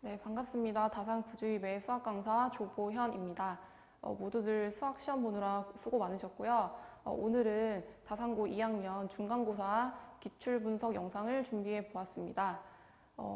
네, 반갑습니다. 다산부주의배 수학 강사 조보현입니다. 모두들 수학 시험 보느라 수고 많으셨고요. 오늘은 다산고 2학년 중간고사 기출분석 영상을 준비해 보았습니다.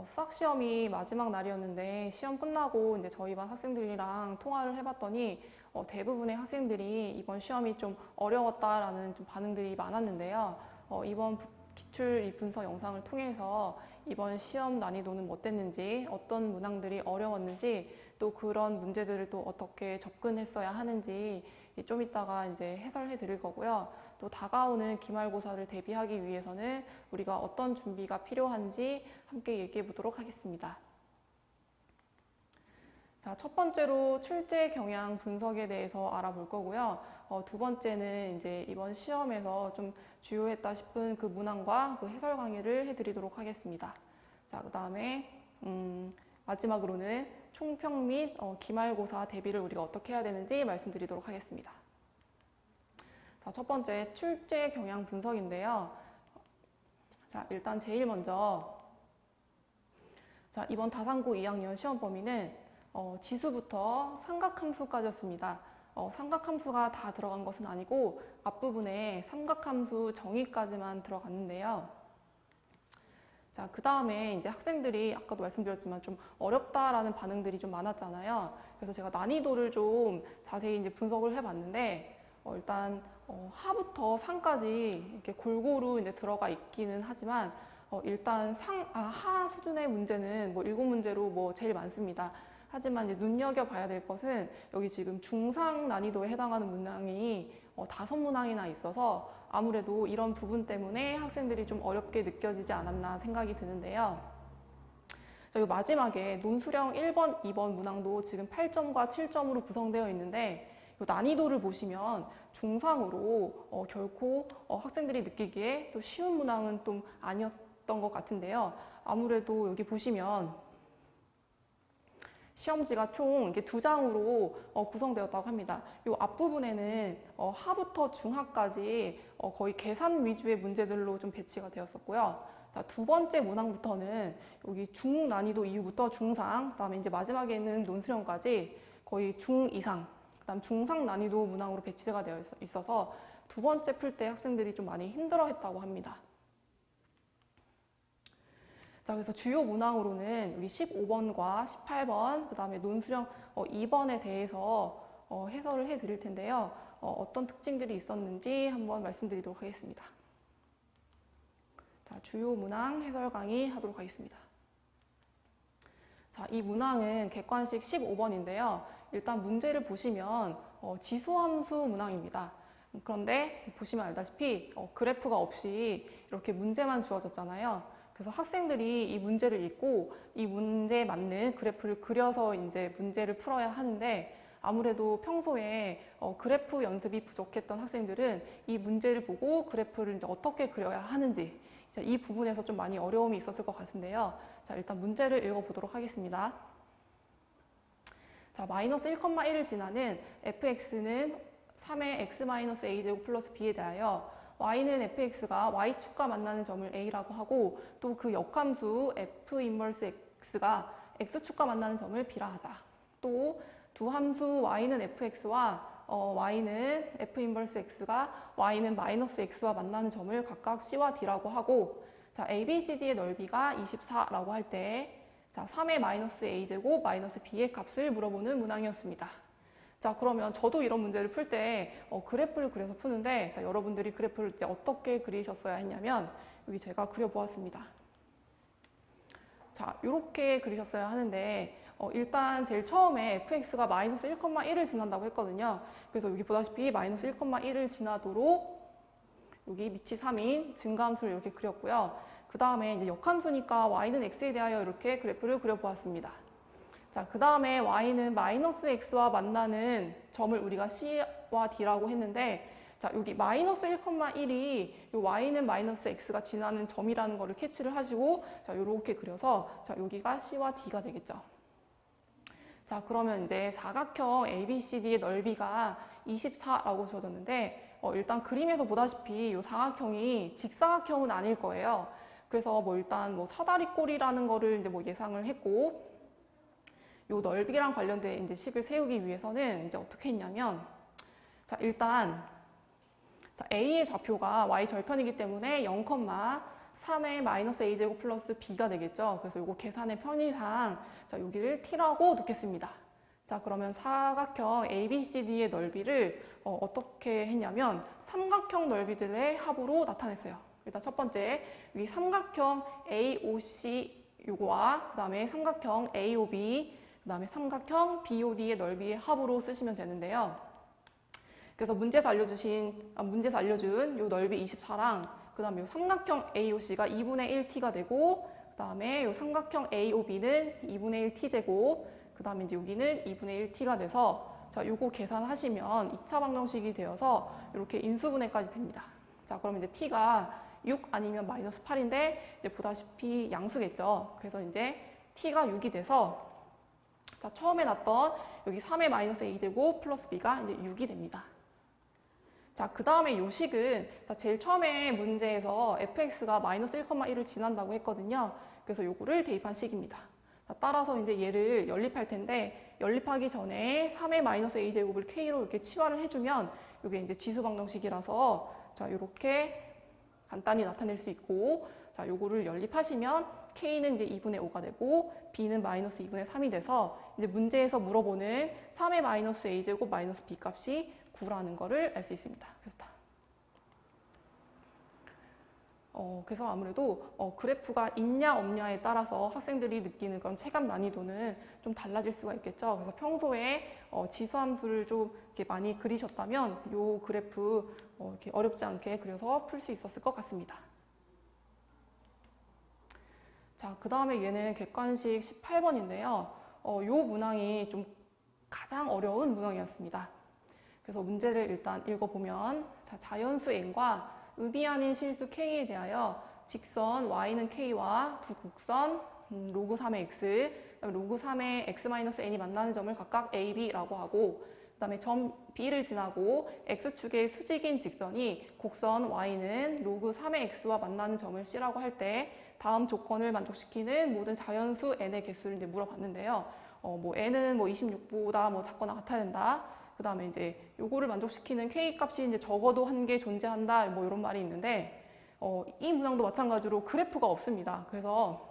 수학 시험이 마지막 날이었는데 시험 끝나고 이제 저희 반 학생들이랑 통화를 해봤더니 대부분의 학생들이 이번 시험이 좀 어려웠다라는 좀 반응들이 많았는데요. 이번 기출 이 분석 영상을 통해서 이번 시험 난이도는 어땠는지, 어떤 문항들이 어려웠는지, 또 그런 문제들을 또 어떻게 접근했어야 하는지 좀 이따가 이제 해설해 드릴 거고요. 또 다가오는 기말고사를 대비하기 위해서는 우리가 어떤 준비가 필요한지 함께 얘기해 보도록 하겠습니다. 자, 첫 번째로 출제 경향 분석에 대해서 알아볼 거고요. 두 번째는 이제 이번 시험에서 좀 주요했다 싶은 그 문항과 그 해설 강의를 해드리도록 하겠습니다. 자, 그 다음에 마지막으로는 총평 및 기말고사 대비를 우리가 어떻게 해야 되는지 말씀드리도록 하겠습니다. 자, 첫 번째 출제 경향 분석인데요. 자, 일단 제일 먼저 자, 이번 다산고 2학년 시험 범위는 지수부터 삼각함수까지였습니다. 삼각함수가 다 들어간 것은 아니고 앞부분에 삼각함수 정의까지만 들어갔는데요. 자, 그 다음에 이제 학생들이 아까도 말씀드렸지만 좀 어렵다라는 반응들이 좀 많았잖아요. 그래서 제가 난이도를 좀 자세히 이제 분석을 해봤는데 일단 하부터 상까지 이렇게 골고루 이제 들어가 있기는 하지만 일단 하 수준의 문제는 뭐 7문제로 뭐 제일 많습니다. 하지만 이제 눈여겨봐야 될 것은 여기 지금 중상 난이도에 해당하는 문항이 5문항이나 있어서 아무래도 이런 부분 때문에 학생들이 좀 어렵게 느껴지지 않았나 생각이 드는데요. 자, 이 마지막에 논수령 1번, 2번 문항도 지금 8점과 7점으로 구성되어 있는데 이 난이도를 보시면 중상으로 결코 학생들이 느끼기에 또 쉬운 문항은 좀 아니었던 것 같은데요. 아무래도 여기 보시면 시험지가 총 이게 2장으로 구성되었다고 합니다. 이 앞부분에는 하부터 중하까지 거의 계산 위주의 문제들로 좀 배치가 되었었고요. 자, 두 번째 문항부터는 여기 중 난이도 이후부터 중상, 그다음에 이제 마지막에 있는 논수령까지 거의 중 이상, 그다음 중상 난이도 문항으로 배치가 되어 있어서 두 번째 풀 때 학생들이 좀 많이 힘들어했다고 합니다. 자, 그래서 주요 문항으로는 우리 15번과 18번, 그 다음에 논수령 2번에 대해서 해설을 해 드릴 텐데요. 어떤 특징들이 있었는지 한번 말씀드리도록 하겠습니다. 자, 주요 문항 해설 강의 하도록 하겠습니다. 자, 이 문항은 객관식 15번인데요. 일단 문제를 보시면 지수함수 문항입니다. 그런데 보시면 알다시피 그래프가 없이 이렇게 문제만 주어졌잖아요. 그래서 학생들이 이 문제를 읽고 이 문제에 맞는 그래프를 그려서 이제 문제를 풀어야 하는데 아무래도 평소에 그래프 연습이 부족했던 학생들은 이 문제를 보고 그래프를 이제 어떻게 그려야 하는지 이 부분에서 좀 많이 어려움이 있었을 것 같은데요. 자, 일단 문제를 읽어보도록 하겠습니다. 자, 마이너스 1,1을 지나는 fx는 3의 x-a제곱 플러스 b에 대하여 y는 fx가 y축과 만나는 점을 a라고 하고 또 그 역함수 f 인버스 x가 x축과 만나는 점을 b라 하자. 또 두 함수 y는 fx와 y는 f 인버스 x가 y는 마이너스 x와 만나는 점을 각각 c와 d라고 하고 자, ABCD의 넓이가 24라고 할 때 자, 3의 마이너스 a제곱 마이너스 b의 값을 물어보는 문항이었습니다. 자, 그러면 저도 이런 문제를 풀 때 그래프를 그려서 푸는데 자, 여러분들이 그래프를 이제 어떻게 그리셨어야 했냐면 여기 제가 그려보았습니다. 자, 이렇게 그리셨어야 하는데 일단 제일 처음에 fx가 마이너스 1,1을 지난다고 했거든요. 그래서 여기 보다시피 마이너스 1,1을 지나도록 여기 밑이 3인 증가함수를 이렇게 그렸고요. 그 다음에 이제 역함수니까 y는 x에 대하여 이렇게 그래프를 그려보았습니다. 자, 그 다음에 y는 마이너스 x와 만나는 점을 우리가 c와 d라고 했는데 자, 여기 마이너스 1,1이 y는 마이너스 x가 지나는 점이라는 거를 캐치를 하시고 자, 요렇게 그려서 자, 여기가 c와 d가 되겠죠. 자, 그러면 이제 사각형 ABCD의 넓이가 24라고 주어졌는데 일단 그림에서 보다시피 이 사각형이 직사각형은 아닐 거예요. 그래서 뭐 일단 뭐 사다리꼴이라는 거를 이제 뭐 예상을 했고 요 넓이랑 관련된 이제 식을 세우기 위해서는 이제 어떻게 했냐면, 자, 일단, 자, A의 좌표가 Y 절편이기 때문에 0,3의 마이너스 A제곱 플러스 B가 되겠죠. 그래서 요거 계산의 편의상, 자, 여기를 T라고 놓겠습니다. 자, 그러면 사각형 ABCD의 넓이를 어떻게 했냐면, 삼각형 넓이들의 합으로 나타냈어요. 일단 첫 번째, 여기 삼각형 AOC 요거와 그 다음에 삼각형 AOB, 그 다음에 삼각형 BOD의 넓이의 합으로 쓰시면 되는데요. 그래서 문제에서 알려준 요 넓이 24랑 그 다음에 요 삼각형 AOC가 2분의 1t가 되고, 그 다음에 요 삼각형 AOB는 2분의 1t제곱, 그 다음에 이제 여기는 2분의 1t가 돼서, 자, 요거 계산하시면 2차 방정식이 되어서 이렇게 인수분해까지 됩니다. 자, 그럼 이제 t가 6 아니면 마이너스 8인데, 이제 보다시피 양수겠죠. 그래서 이제 t가 6이 돼서, 자, 처음에 났던 여기 3의 마이너스 a제곱 플러스 b가 이제 6이 됩니다. 자, 그 다음에 요 식은, 자, 제일 처음에 문제에서 fx가 마이너스 1,1을 지난다고 했거든요. 그래서 요거를 대입한 식입니다. 자, 따라서 이제 얘를 연립할 텐데, 연립하기 전에 3의 마이너스 a제곱을 k로 이렇게 치환을 해주면, 요게 이제 지수 방정식이라서, 자, 요렇게 간단히 나타낼 수 있고, 자, 요거를 연립하시면 k는 이제 2분의 5가 되고, b는 마이너스 2분의 3이 돼서, 이제 문제에서 물어보는 3의 마이너스 a제곱 마이너스 b 값이 9라는 거를 알 수 있습니다. 그래서 아무래도 그래프가 있냐 없냐에 따라서 학생들이 느끼는 그런 체감 난이도는 좀 달라질 수가 있겠죠. 그래서 평소에 지수함수를 좀 이렇게 많이 그리셨다면 이 그래프 이렇게 어렵지 않게 그려서 풀 수 있었을 것 같습니다. 자, 그 다음에 얘는 객관식 18번인데요. 이 문항이 좀 가장 어려운 문항이었습니다. 그래서 문제를 일단 읽어보면, 자, 자연수 n과 의미 아닌 실수 k에 대하여 직선 y는 k와 두 곡선 로그 3의 x, 그다음에 로그 3의 x-n이 만나는 점을 각각 a, b라고 하고, 그 다음에 점 b를 지나고 x축의 수직인 직선이 곡선 y는 로그 3의 x와 만나는 점을 c라고 할 때 다음 조건을 만족시키는 모든 자연수 n의 개수를 이제 물어봤는데요. 뭐 n은 뭐 26보다 뭐 작거나 같아야 된다. 그 다음에 이제 요거를 만족시키는 k 값이 이제 적어도 한 개 존재한다, 뭐 이런 말이 있는데, 이 문항도 마찬가지로 그래프가 없습니다. 그래서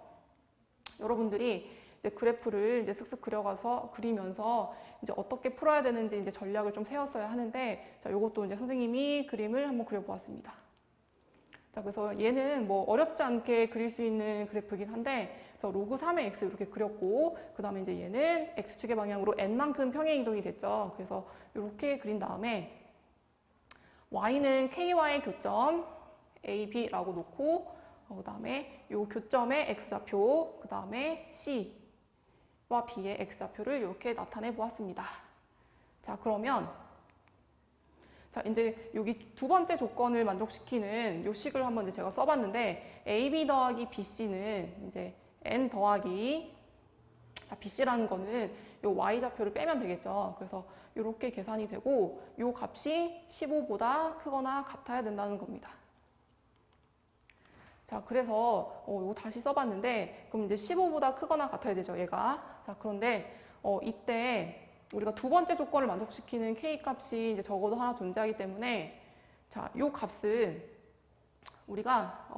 여러분들이 이제 그래프를 이제 쓱쓱 그리면서 이제 어떻게 풀어야 되는지 이제 전략을 좀 세웠어야 하는데, 자, 요것도 이제 선생님이 그림을 한번 그려보았습니다. 자, 그래서 얘는 뭐 어렵지 않게 그릴 수 있는 그래프이긴 한데, 그래서 로그 3의 x 이렇게 그렸고, 그 다음에 이제 얘는 x축의 방향으로 n만큼 평행 이동이 됐죠. 그래서 이렇게 그린 다음에 y는 ky의 교점 ab라고 놓고, 그 다음에 이 교점의 x좌표, 그 다음에 c와 b의 x좌표를 이렇게 나타내 보았습니다. 자, 그러면 자, 이제 여기 두 번째 조건을 만족시키는 요 식을 한번 이제 제가 써봤는데, AB 더하기 BC는 이제 N 더하기, 자, BC라는 거는 요 Y좌표를 빼면 되겠죠. 그래서 이렇게 계산이 되고, 요 값이 15보다 크거나 같아야 된다는 겁니다. 자, 그래서 이거 다시 써봤는데, 그럼 이제 15보다 크거나 같아야 되죠, 얘가. 자, 그런데 이때 우리가 두 번째 조건을 만족시키는 k 값이 이제 적어도 하나 존재하기 때문에, 자, 요 값은 우리가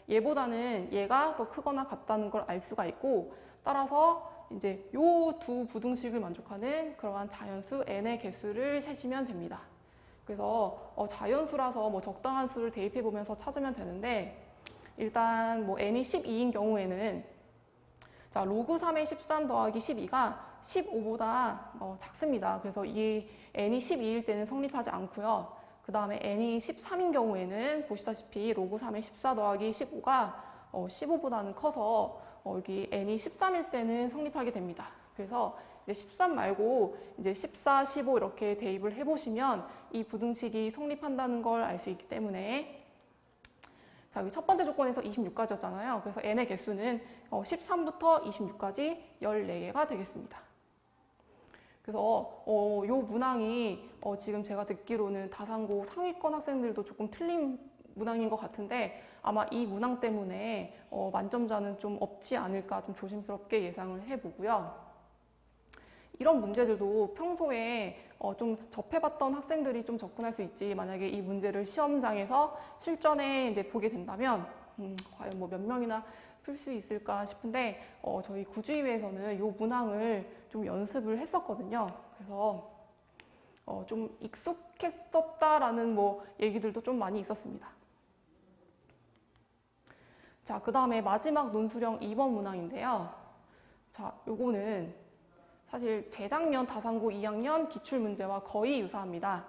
얘보다는 얘가 더 크거나 같다는 걸 알 수가 있고, 따라서 이제 요 두 부등식을 만족하는 그러한 자연수 n의 개수를 세시면 됩니다. 그래서 자연수라서 뭐 적당한 수를 대입해 보면서 찾으면 되는데, 일단 뭐 n이 12인 경우에는, 자, 로그 3의 13 더하기 12가 15보다 작습니다. 그래서 이 n이 12일 때는 성립하지 않고요. 그 다음에 n이 13인 경우에는 보시다시피 로그 3의 14 더하기 15가 15보다는 커서 여기 n이 13일 때는 성립하게 됩니다. 그래서 이제 13 말고 이제 14, 15 이렇게 대입을 해보시면 이 부등식이 성립한다는 걸 알 수 있기 때문에, 자, 여기 첫 번째 조건에서 26까지였잖아요. 그래서 n의 개수는 13부터 26까지 14개가 되겠습니다. 그래서 요 문항이 지금 제가 듣기로는 다산고 상위권 학생들도 조금 틀린 문항인 것 같은데, 아마 이 문항 때문에 만점자는 좀 없지 않을까 좀 조심스럽게 예상을 해보고요. 이런 문제들도 평소에 좀 접해봤던 학생들이 좀 접근할 수 있지. 만약에 이 문제를 시험장에서 실전에 이제 보게 된다면 과연 뭐 몇 명이나 풀 수 있을까 싶은데 저희 구주위에서는 이 문항을 좀 연습을 했었거든요. 그래서 좀 익숙했었다라는 뭐 얘기들도 좀 많이 있었습니다. 자, 그 다음에 마지막 논술형 2번 문항인데요. 자, 요거는 사실 재작년 다산고 2학년 기출문제와 거의 유사합니다.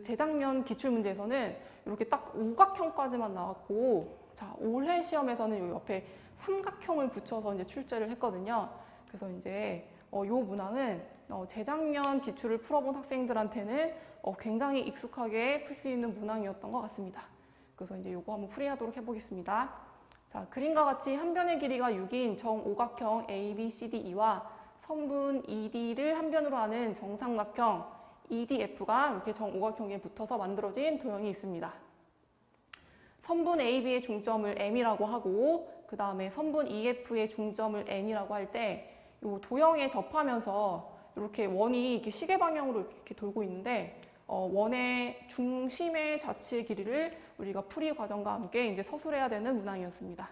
재작년 기출문제에서는 이렇게 딱 오각형까지만 나왔고, 자, 올해 시험에서는 요 옆에 삼각형을 붙여서 이제 출제를 했거든요. 그래서 이제 요 문항은 재작년 기출을 풀어본 학생들한테는 굉장히 익숙하게 풀 수 있는 문항이었던 것 같습니다. 그래서 이제 요거 한번 풀이하도록 해보겠습니다. 자, 그림과 같이 한 변의 길이가 6인 정오각형 ABCDE와 선분 ED를 한 변으로 하는 정삼각형 EDF가 이렇게 정오각형에 붙어서 만들어진 도형이 있습니다. 선분 AB의 중점을 M이라고 하고 그 다음에 선분 EF의 중점을 N이라고 할 때 이 도형에 접하면서 이렇게 원이 이렇게 시계 방향으로 이렇게 돌고 있는데 원의 중심의 자치의 길이를 우리가 풀이 과정과 함께 이제 서술해야 되는 문항이었습니다.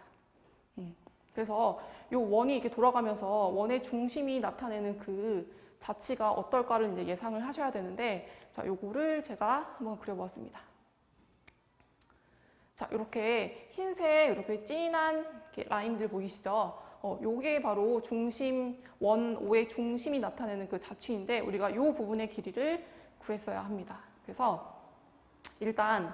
그래서 이 원이 이렇게 돌아가면서 원의 중심이 나타내는 그 자치가 어떨까를 이제 예상을 하셔야 되는데, 자, 요거를 제가 한번 그려보았습니다. 자, 이렇게 흰색 이렇게 진한 이렇게 라인들 보이시죠? 요게 바로 중심, 원 O의 중심이 나타내는 그 자취인데 우리가 요 부분의 길이를 구했어야 합니다. 그래서 일단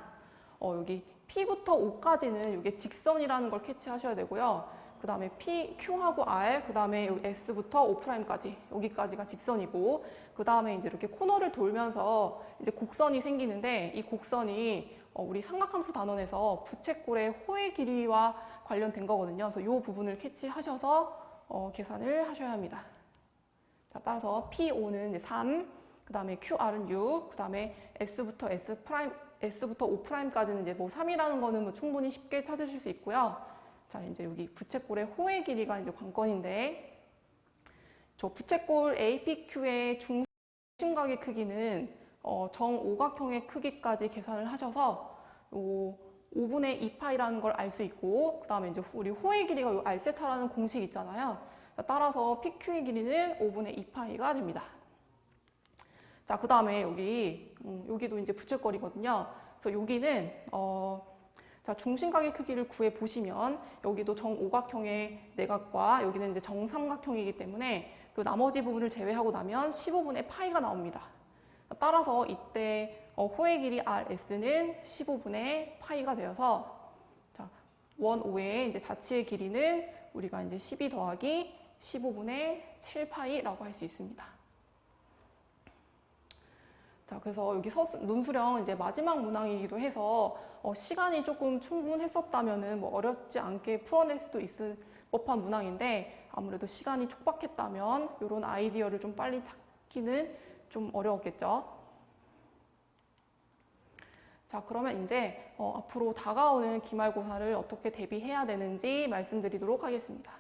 여기 P부터 O까지는 이게 직선이라는 걸 캐치하셔야 되고요. 그 다음에 P, Q하고 R, 그 다음에 S부터 O'까지 여기까지가 직선이고 그 다음에 이제 이렇게 코너를 돌면서 이제 곡선이 생기는데 이 곡선이 우리 삼각함수 단원에서 부채꼴의 호의 길이와 관련된 거거든요. 그래서 이 부분을 캐치하셔서 계산을 하셔야 합니다. 자, 따라서 PO는 이제 3, 그 다음에 QR은 6, 그 다음에 S부터 O'까지는 이제 뭐 3이라는 거는 뭐 충분히 쉽게 찾으실 수 있고요. 자, 이제 여기 부채꼴의 호의 길이가 이제 관건인데, 저 부채꼴 APQ의 중심각의 크기는 정오각형의 크기까지 계산을 하셔서 5분의 2파이라는 걸 알 수 있고, 그 다음에 이제 우리 호의 길이가 요 R세타라는 공식 있잖아요. 따라서 PQ의 길이는 5분의 2파이가 됩니다. 자, 그 다음에 여기도 이제 부채꼴이거든요. 그래서 여기는 자, 중심각의 크기를 구해 보시면 여기도 정오각형의 내각과 여기는 이제 정삼각형이기 때문에 그 나머지 부분을 제외하고 나면 15분의 파이가 나옵니다. 따라서 이때 호의 길이 RS는 15분의 파이가 되어서 자, 원 O의 이제 자치의 길이는 우리가 이제 12 더하기 15분의 7파이라고 할 수 있습니다. 자, 그래서 여기 논술형 이제 마지막 문항이기도 해서 시간이 조금 충분했었다면은 뭐 어렵지 않게 풀어낼 수도 있을 법한 문항인데 아무래도 시간이 촉박했다면 이런 아이디어를 좀 빨리 찾기는 좀 어려웠겠죠. 자, 그러면 이제 앞으로 다가오는 기말고사를 어떻게 대비해야 되는지 말씀드리도록 하겠습니다.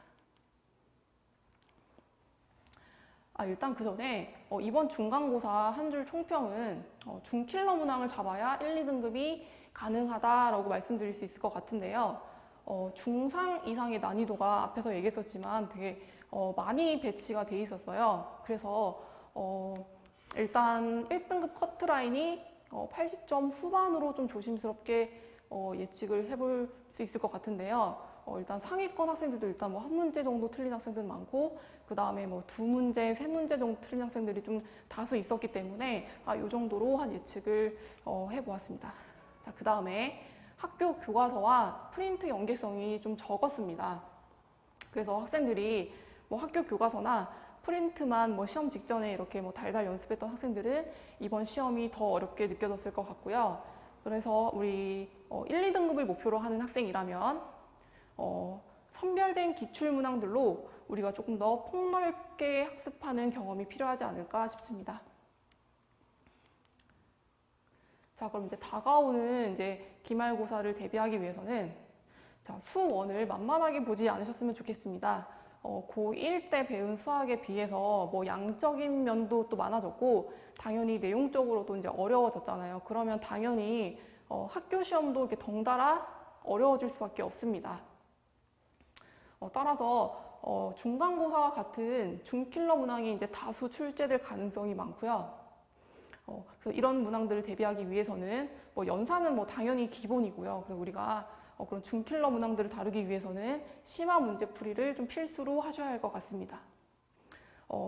일단 그 전에 이번 중간고사 한 줄 총평은 중킬러 문항을 잡아야 1, 2등급이 가능하다라고 말씀드릴 수 있을 것 같은데요. 중상 이상의 난이도가 앞에서 얘기했었지만 되게 많이 배치가 돼 있었어요. 그래서 일단 1등급 커트라인이 80점 후반으로 좀 조심스럽게 예측을 해볼 수 있을 것 같은데요. 일단 상위권 학생들도 일단 뭐 한 문제 정도 틀린 학생들 많고 그 다음에 뭐 두 문제, 세 문제 정도 틀린 학생들이 좀 다수 있었기 때문에 이 정도로 한 예측을 해보았습니다. 자, 그 다음에 학교 교과서와 프린트 연계성이 좀 적었습니다. 그래서 학생들이 뭐 학교 교과서나 프린트만 뭐 시험 직전에 이렇게 뭐 달달 연습했던 학생들은 이번 시험이 더 어렵게 느껴졌을 것 같고요. 그래서 우리 1, 2등급을 목표로 하는 학생이라면 선별된 기출문항들로 우리가 조금 더 폭넓게 학습하는 경험이 필요하지 않을까 싶습니다. 자, 그럼 이제 다가오는 이제 기말고사를 대비하기 위해서는 자, 수원을 만만하게 보지 않으셨으면 좋겠습니다. 고1 때 배운 수학에 비해서 뭐 양적인 면도 또 많아졌고 당연히 내용적으로도 이제 어려워졌잖아요. 그러면 당연히 학교 시험도 이렇게 덩달아 어려워질 수밖에 없습니다. 따라서 중간고사와 같은 중킬러 문항이 이제 다수 출제될 가능성이 많고요. 그래서 이런 문항들을 대비하기 위해서는 뭐 연산은 뭐 당연히 기본이고요. 그래서 우리가 그런 중킬러 문항들을 다루기 위해서는 심화 문제풀이를 좀 필수로 하셔야 할 것 같습니다.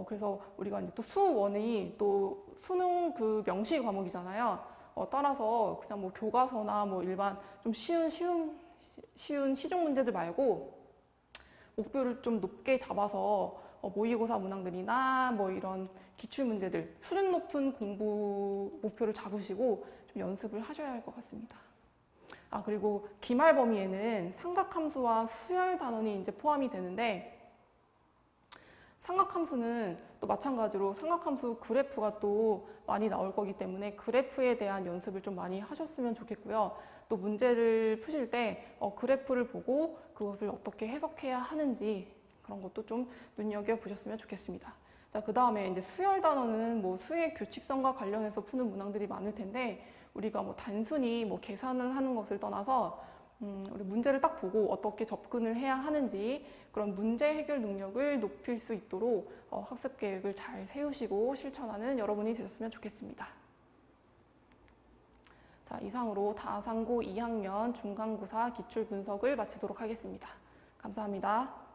그래서 우리가 이제 또 수1이 또 수능 그 명시 과목이잖아요. 따라서 그냥 뭐 교과서나 뭐 일반 좀 쉬운 시중 문제들 말고 목표를 좀 높게 잡아서 모의고사 문항들이나 뭐 이런 기출 문제들, 수준 높은 공부 목표를 잡으시고 좀 연습을 하셔야 할 것 같습니다. 그리고 기말 범위에는 삼각함수와 수열 단원이 이제 포함이 되는데 삼각함수는 또 마찬가지로 삼각함수 그래프가 또 많이 나올 거기 때문에 그래프에 대한 연습을 좀 많이 하셨으면 좋겠고요. 또 문제를 푸실 때 그래프를 보고 그것을 어떻게 해석해야 하는지 그런 것도 좀 눈여겨보셨으면 좋겠습니다. 자, 그 다음에 이제 수열 단원은 뭐 수의 규칙성과 관련해서 푸는 문항들이 많을 텐데 우리가 뭐 단순히 뭐 계산을 하는 것을 떠나서 우리 문제를 딱 보고 어떻게 접근을 해야 하는지 그런 문제 해결 능력을 높일 수 있도록 학습 계획을 잘 세우시고 실천하는 여러분이 되셨으면 좋겠습니다. 자, 이상으로 다상고 2학년 중간고사 기출 분석을 마치도록 하겠습니다. 감사합니다.